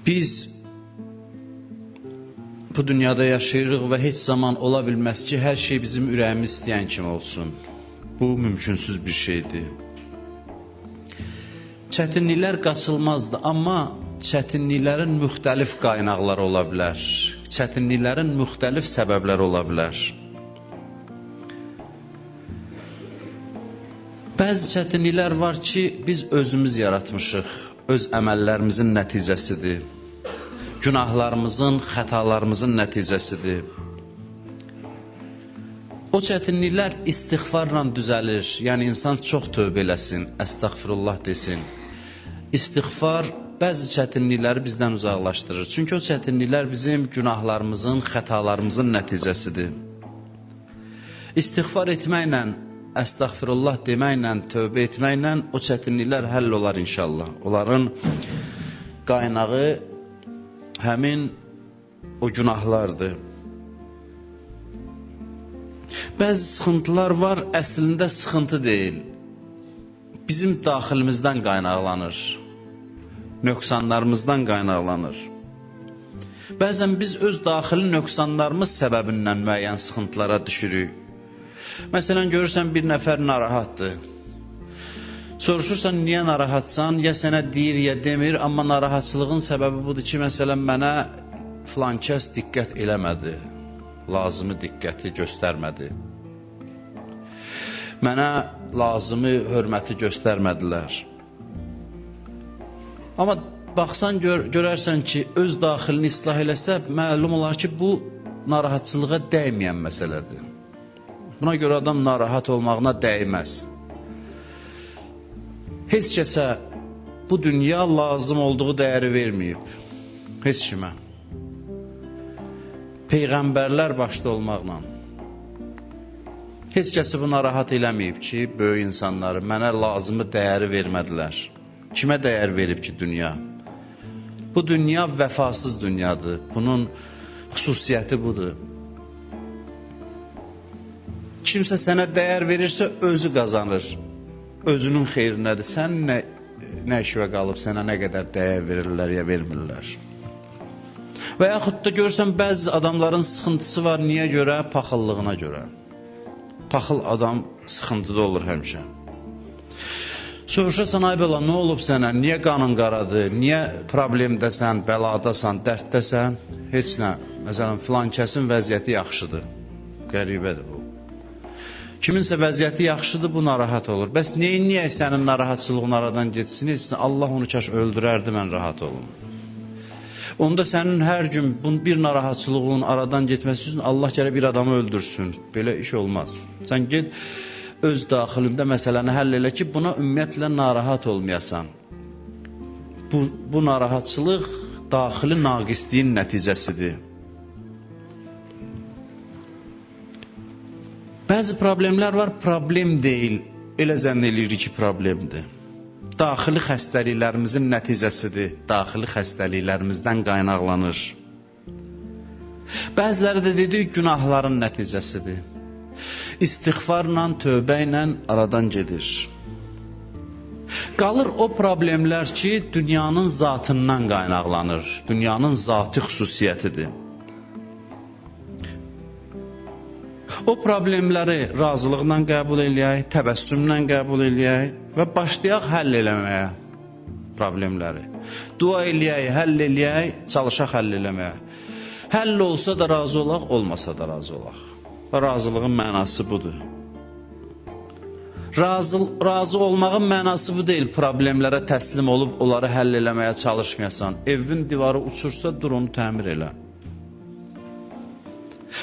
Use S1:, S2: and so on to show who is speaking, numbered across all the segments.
S1: Biz bu dünyada yaşayırıq və heç zaman ola bilməz ki, hər şey bizim ürəyimiz istəyən kimi olsun. Bu mümkünsüz bir şeydir. Çətinliklər qaçılmazdır, amma çətinliklərin müxtəlif qaynaqları ola bilər. Çətinliklərin müxtəlif səbəbləri ola bilər. Bəzi çətinliklər var ki, biz özümüz yaratmışıq, öz əməllərimizin nəticəsidir. Günahlarımızın, xətalarımızın nəticəsidir. O çətinliklər istiğfarla düzəlir. Yəni, insan çox tövbə eləsin, əstəğfirullah desin. İstiğfar bəzi çətinlikləri bizdən uzaqlaşdırır. Çünki o çətinliklər bizim günahlarımızın, xətalarımızın nəticəsidir. İstiğfar etməklə, əstəğfirullah deməklə, tövbə etməklə o çətinliklər həll olar inşallah. Onların qaynağı həmin o günahlardır. Bəzi sıxıntılar var, əslində sıxıntı deyil. Bizim daxilimizdən qaynaqlanır. Nöqsanlarımızdan qaynaqlanır. Bəzən biz öz daxili nöqsanlarımız səbəbindən müəyyən sıxıntılara düşürük. Məsələn, görürsən bir nəfər narahatdır. Soruşursan, niyə narahatsan? Ya sənə deyir, ya demir, amma narahatçılığın səbəbi budur ki, məsələn, mənə filan kəs diqqət eləmədi, lazımı diqqəti göstərmədi. Mənə lazımı hörməti göstərmədilər. Amma baxsan, görərsən ki, öz daxilini islah eləsə, məlum olar ki, bu narahatçılığa dəyməyən məsələdir. Buna görə adam narahat olmağına dəyməz. Heç kəsə bu dünya lazım olduğu dəyəri verməyib. Heç kimə. Peyğəmbərlər başda olmaqla. Heç kəsi bu narahat eləməyib ki, böyük insanları mənə lazımı dəyəri vermədilər. Kimə dəyər verib ki dünya? Bu dünya vəfasız dünyadır. Bunun xüsusiyyəti budur. Kimsə sənə dəyər verirsə, özü qazanır. Özünün xeyrinədir. Sən nə işvə qalıb, sənə nə qədər dəyər verirlər ya vermirlər. Və yaxud da görürsən, bəzi adamların sıxıntısı var. Niyə görə? Paxıllığına görə. Paxıl adam sıxıntıda olur həmişə. Soruşasan, ay bela, nə olub sənə? Niyə qanın qaradır? Niyə problemdəsən, bəladasan, dərddəsən? Heç nə. Məsələn, filan kəsin vəziyyəti yaxşıdır. Qəribədir bu. Kiminsə vəziyyəti yaxşıdır, bu narahat olur. Bəs niyə sənin narahatçılığın aradan geçsin? Allah onu kaş öldürərdi, mən rahat olum. Onda sənin hər gün bir narahatçılığın aradan getməsi üçün Allah gələ bir adamı öldürsün. Belə iş olmaz. Sən get, öz daxilində məsələni həll elə ki, buna ümumiyyətlə narahat olmayasan. Bu narahatçılıq daxili naqisliyin nəticəsidir. Bəzi problemlər var, problem deyil. Elə zənn edirik ki, problemdir. Daxili xəstəliklərimizin nəticəsidir. Daxili xəstəliklərimizdən qaynaqlanır. Bəziləri də dedik, günahların nəticəsidir. İstiğfarla, tövbə ilə aradan gedir. Qalır o problemlər ki, dünyanın zatından qaynaqlanır. Dünyanın zati xüsusiyyətidir. O problemləri razılıqla qəbul eləyək, təbəssümlə qəbul eləyək və başlayaq həll eləməyə problemləri. Dua eləyək, həll eləyək, çalışaq həll eləməyə. Həll olsa da razı olaq, olmasa da razı olaq. Və razılığın mənası budur. Razı olmağın mənası bu deyil, problemlərə təslim olub onları həll eləməyə çalışmayasan. Evin divarı uçursa, dur onu təmir elə.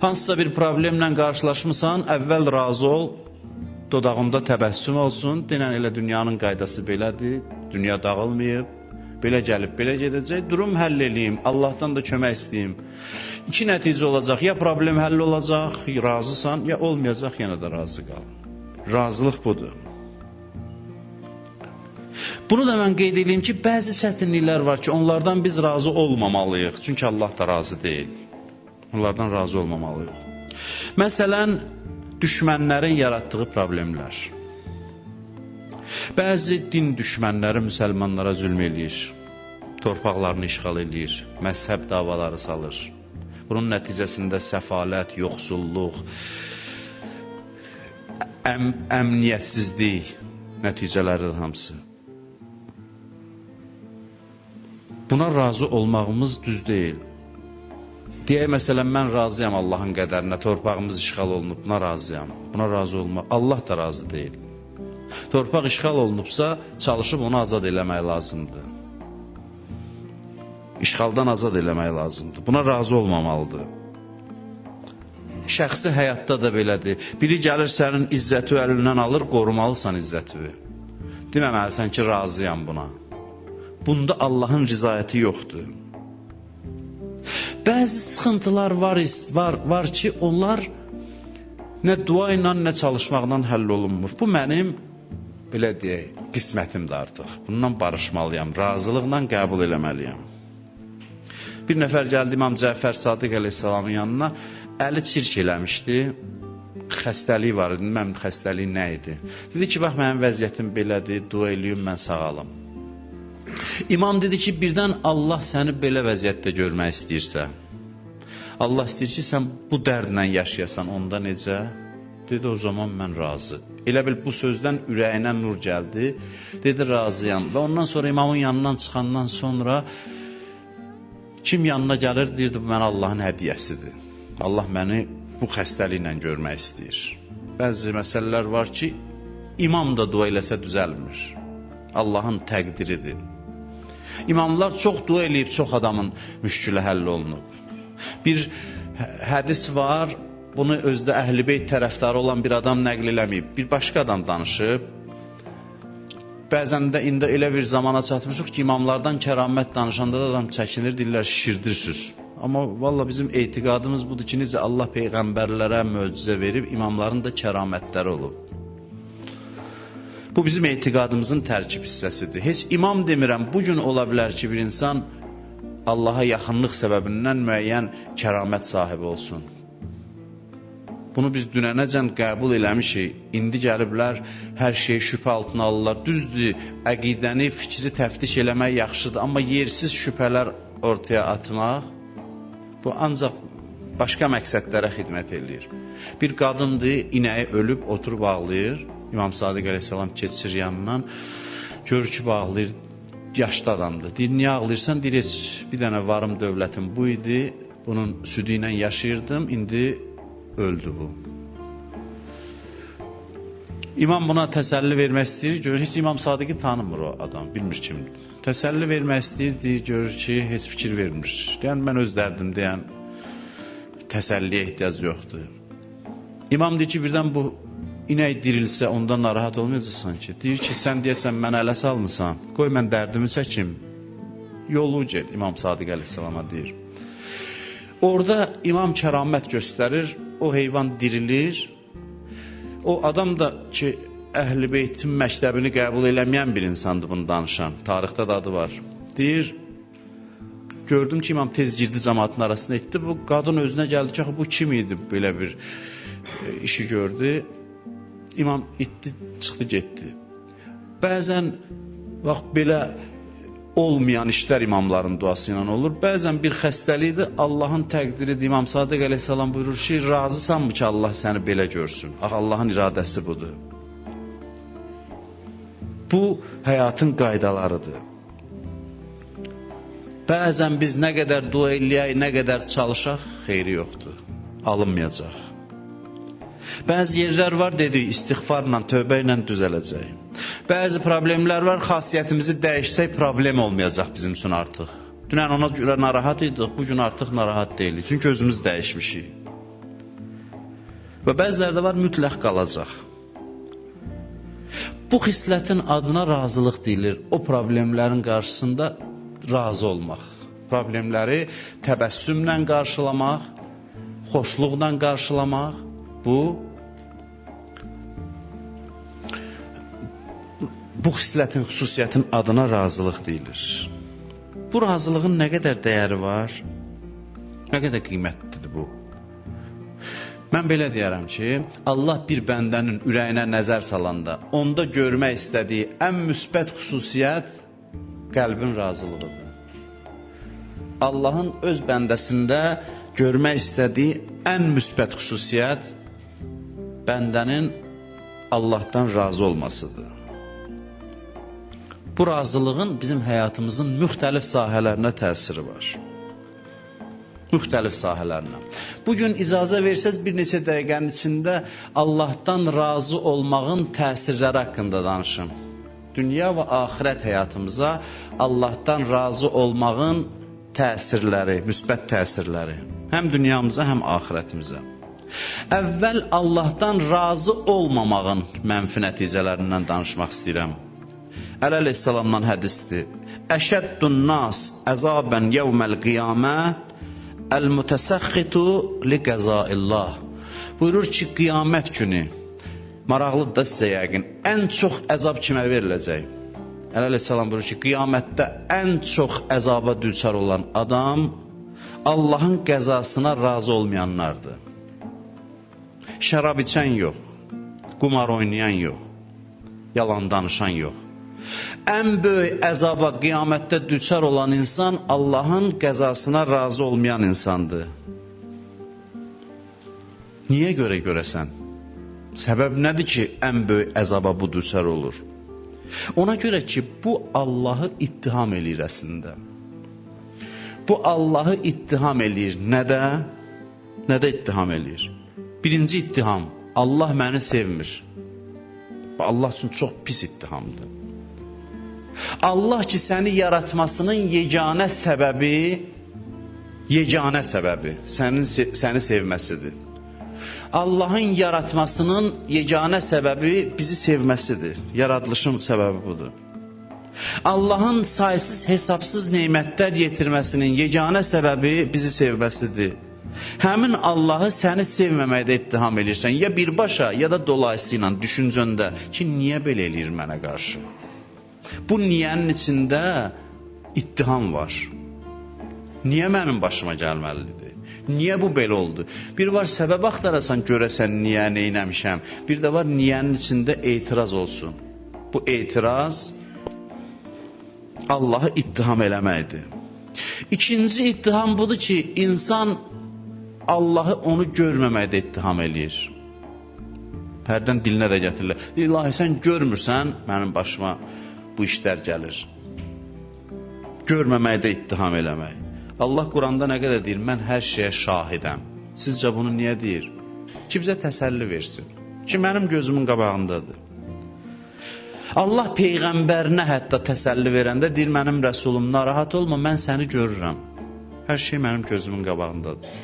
S1: Hansısa bir problemlə qarşılaşmısan, əvvəl razı ol, dodağında təbəssüm olsun, denən elə dünyanın qaydası belədir, dünya dağılmayıb, belə gəlib, belə gedəcək, durum həll eləyim, Allahdan da kömək istəyim. İki nəticə olacaq, ya problem həll olacaq, razısan, ya olmayacaq, yenə də razı qal. Razılıq budur. Bunu da mən qeyd edeyim ki, bəzi çətinliklər var ki, onlardan biz razı olmamalıyıq, çünki Allah da razı deyil. Onlardan razı olmamalıyıq. Məsələn, düşmənlərin yaratdığı problemlər. Bəzi din düşmənləri müsəlmanlara zülm eləyir. torpaqlarını işğal edir, məzhəb davaları salır. Bunun nəticəsində səfalət, yoxsulluq, əmniyyətsizlik nəticələridir hamısı. Buna razı olmağımız düz deyil. Deyək, məsələn, mən razıyam Allahın qədərinə, torpağımız işğal olunub, buna razıyam. Buna razı olmaq, Allah da razı deyil. Torpaq işğal olunubsa, çalışıb onu azad eləmək lazımdır. İşğaldan azad eləmək lazımdır. Buna razı olmamalıdır. Şəxsi həyatda da belədir. Biri gəlir sənin izzəti əlindən alır, qorumalısan izzəti. Deməməlisən ki, razıyam buna. Bunda Allahın rızayəti yoxdur. Bəzi sıxıntılar var ki, onlar nə dua ilə, nə çalışmaqla həll olunmur. Bu mənim, belə deyək, qismətimdir artıq. Bundan barışmalıyam, razılıqla qəbul eləməliyəm. Bir nəfər gəldi İmam Cəfər Sadiq əleyhissalamın yanına, əli çirk eləmişdi, xəstəliyi var idi, bilməm xəstəliyi nə idi. Dedi ki, bax, mənim vəziyyətim belədir, dua eləyim, mən sağalım. İmam dedi ki, birdən Allah səni belə vəziyyətdə görmək istəyirsə, Allah istəyir ki, sən bu dərdlə yaşayasan, onda necə? Dedi, o zaman mən razı. Elə bil bu sözdən ürəyinə nur gəldi, dedi, razıyam. Və ondan sonra imamın yanından çıxandan sonra kim yanına gəlir, deyirdi, bu mənə Allahın hədiyyəsidir. Allah məni bu xəstəliklə görmək istəyir. Bəzi məsələlər var ki, imam da dua eləsə düzəlmir. Allahın təqdiridir. İmamlar çox dua eləyib, çox adamın müşkülə həll olunub. Bir hədis var, bunu özdə Əhl-i Beyt tərəfdarı olan bir adam nəql eləməyib. Bir başqa adam danışıb. Bəzən də indi elə bir zamana çatmışıq ki, imamlardan kəramət danışanda da adam çəkinir, deyirlər, şişirdirsiniz. Amma valla bizim etiqadımız budur ki, necə Allah peyğəmbərlərə möcüzə verib, imamların da kəramətləri olub. Bu bizim etiqadımızın tərkib hissəsidir. Heç imam demirəm, bugün ola bilər ki, bir insan Allaha yaxınlıq səbəbindən müəyyən kəramət sahibi olsun. Bunu biz dünənəcən qəbul eləmişik. İndi gəliblər, hər şeyi şübhə altına alırlar. Düzdür, əqidəni, fikri təftiş eləmək yaxşıdır. Amma yersiz şübhələr ortaya atmaq, bu ancaq başqa məqsədlərə xidmət edir. Bir qadındır, inəyi ölüb, oturub ağlayır. İmam Sadiq əleyhissalam keçir yanından, görür ki, bağlayır, yaşlı adamdır. Deyir, niyə ağlayırsan? Deyir, heç bir dənə varım dövlətim bu idi, bunun südü ilə yaşayırdım, indi öldü bu. İmam buna təsəlli vermək istəyir, görür, heç İmam Sadiqi tanımır o adam, bilmir kimdir. Təsəlli vermək istəyir, deyir, görür ki, heç fikir vermir. Yəni, mən öz dərdim deyən, təsəlliyə ehtiyac yoxdur. İmam deyir ki, birdən bu İnək dirilsə, ondan narahat olmayacaqsan ki. Deyir ki, sən deyəsən, mən ələ salmısan, qoy mən dərdimi çəkim, yolu get, İmam Sadiq əleyhissalama deyir. Orada imam kəramət göstərir, o heyvan dirilir. O adam da ki, Əhl-i Beytin məktəbini qəbul eləməyən bir insandır bunu danışan, tarixdə da adı var. Deyir, gördüm ki, imam tez girdi cəmaatın arasında etdi, bu qadın özünə gəldi ki, bu kim idi, belə bir işi gördü. İmam itdi, çıxdı, getdi. Bəzən bax, belə olmayan işlər imamların duası ilə olur. Bəzən bir xəstəlikdir, Allahın təqdiridir. İmam Sadiq əleyhissalam buyurur ki, razısanmı ki, Allah səni belə görsün? Allahın iradəsi budur. Bu, həyatın qaydalarıdır. Bəzən biz nə qədər dua eləyək, nə qədər çalışaq, xeyri yoxdur, alınmayacaq. Bəzi yerlər var, dedik, istiğfarla, tövbə ilə düzələcək. Bəzi problemlər var, xasiyyətimizi dəyişsək, problem olmayacaq bizim üçün artıq. Dünən ona görə narahat idik, bugün artıq narahat deyilik. Çünki özümüz dəyişmişik. Və bəzilərdə var, mütləq qalacaq. Bu xislətin adına razılıq deyilir. O problemlərin qarşısında razı olmaq. Problemləri təbəssümlə qarşılamaq, xoşluqla qarşılamaq. Bu xislətin, xüsusiyyətin adına razılıq deyilir. Bu razılığın nə qədər dəyəri var, nə qədər qiymətlidir bu. Mən belə deyərəm ki, Allah bir bəndənin ürəyinə nəzər salanda, onda görmək istədiyi ən müsbət xüsusiyyət qəlbin razılığıdır. Allahın öz bəndəsində görmək istədiyi ən müsbət xüsusiyyət bəndənin Allahdan razı olmasıdır. Bu razılığın bizim həyatımızın müxtəlif sahələrinə təsiri var. Müxtəlif sahələrinə. Bugün icazə versəz bir neçə dəqiqənin içində Allahdan razı olmağın təsirləri haqqında danışım. Dünya və axirət həyatımıza Allahdan razı olmağın təsirləri, müsbət təsirləri. Həm dünyamıza, həm axirətimizə. Əvvəl Allahdan razı olmamağın mənfi nəticələrindən danışmaq istəyirəm. Əli əleyhissalamdan hədisdir. Əşəddun nas əzabən yevməl qiyamə əl-mütəsəxxitu li qəzaillah. Buyurur ki, qiyamət günü, maraqlıdır da sizə yəqin, ən çox əzab kimə veriləcək? Əli əleyhissalam buyurur ki, qiyamətdə ən çox əzaba düçar olan adam Allahın qəzasına razı olmayanlardır. Şərab içən yox, qumar oynayan yox, yalan danışan yox. Ən böyük əzaba qiyamətdə düçar olan insan Allahın qəzasına razı olmayan insandır. Niyə görə görəsən? Səbəb nədir ki, ən böyük əzaba bu düçar olur? Ona görə ki, bu Allahı ittiham eləyir əslində. Bu Allahı ittiham eləyir. Nədə? Nədə ittiham eləyir? Birinci ittiham, Allah məni sevmir. Bu Allah üçün çox pis ittihamdır. Allah ki, səni yaratmasının yeganə səbəbi səni sevməsidir. Allahın yaratmasının yeganə səbəbi bizi sevməsidir. Yaradılışın səbəbi budur. Allahın saysız, hesabsız neymətlər yetirməsinin yeganə səbəbi bizi sevməsidir. Həmin Allahı səni sevməməkdə ittiham edirsən, ya birbaşa, ya da dolayısıyla düşüncəndə ki, niyə belə eləyir mənə qarşı? Bu niyənin içində ittiham var. Niyə mənim başıma gəlməlidir? Niyə bu belə oldu? Bir var səbəb axtarasan, görəsən niyə, neynəmişəm. Bir də var niyənin içində etiraz olsun. Bu etiraz Allahı ittiham eləməkdir. İkinci ittiham budur ki, insan Allahı onu görməməkdə ittiham eləyir. Hərdən dilinə də gətirirlər. İlahi, sən görmürsən, mənim başıma bu işlər gəlir. Görməməkdə ittiham eləmək. Allah Quranda nə qədər deyir, mən hər şeyə şahidəm. Sizcə bunu niyə deyir? Ki, bizə təsəlli versin. Ki, mənim gözümün qabağındadır. Allah Peyğəmbərinə hətta təsəlli verəndə deyir, mənim rəsulum, narahat olma, mən səni görürəm. Hər şey mənim gözümün qabağındadır.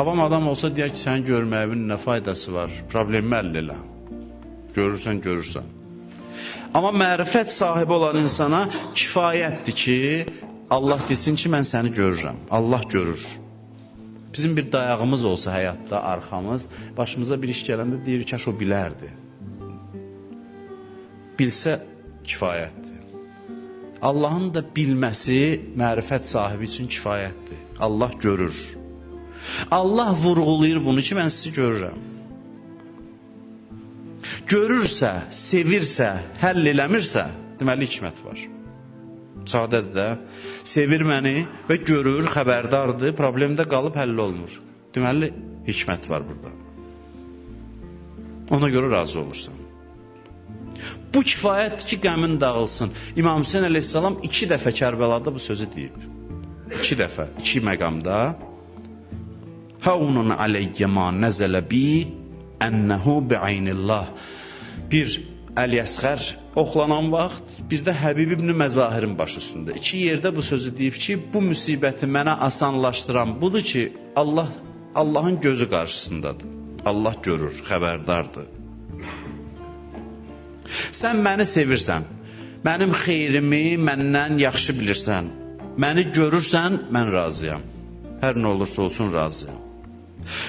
S1: Avam adam olsa deyər ki, səni görməyin nə faydası var? Problemi həll elə. Görürsən, görürsən. Amma mərifət sahibi olan insana kifayətdir ki, Allah desin ki, mən səni görürəm. Allah görür. Bizim bir dayağımız olsa həyatda, arxamız, başımıza bir iş gələndə deyir, kaş o bilərdi. Bilsə kifayətdir. Allahın da bilməsi mərifət sahibi üçün kifayətdir. Allah görür. Allah vurğulayır bunu ki, mən sizi görürəm. Görürsə, sevirsə, həll eləmirsə, deməli hikmət var. Sadədir də, sevir məni və görür, xəbərdardır, problemdə qalıb həll olmur. Deməli hikmət var burada. Ona görə razı olursan. Bu kifayətdir ki, qəmin dağılsın. İmam Hüseyin əleyhissalam 2 dəfə Kərbəlada bu sözü deyib. 2 dəfə, 2 məqamda. Havnun aleyyə ma nəzələ bi ənəhu bi'aynillah. Bir Əli-Əsğər oxlanan vaxt, bir də Həbib ibn Məzahirin başı üstündə. 2 yerdə bu sözü deyib ki, bu müsibəti mənə asanlaşdıran budur ki, Allahın gözü qarşısındadır. Allah görür, xəbərdardır. Sən məni sevirsən, mənim xeyrimi məndən yaxşı bilirsən, məni görürsən, mən razıyam. Hər nə olursa olsun razıyam.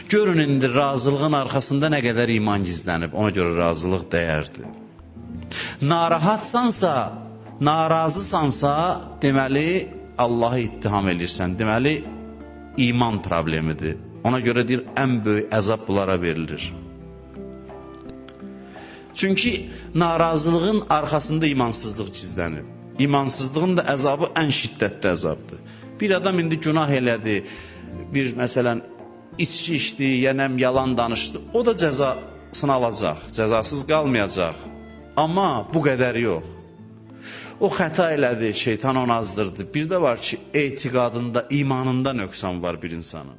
S1: Görün indi razılığın arxasında nə qədər iman gizlənib, ona görə razılıq dəyərdir. Narahatsansa, narazısansa, deməli Allahı ittiham edirsən, deməli iman problemidir. Ona görə deyir, ən böyük əzab bunlara verilir. Çünki narazılığın arxasında imansızlıq gizlənib. İmansızlığın da əzabı ən şiddətli əzabdır. Bir adam indi günah elədi, bir məsələn içki içdi, yenəm yalan danışdı, o da cəzasını alacaq, cəzasız qalmayacaq. Amma bu qədər yox. O xəta elədi, şeytan onu azdırdı. Bir də var ki, etiqadında, imanında nöqsan var bir insanın.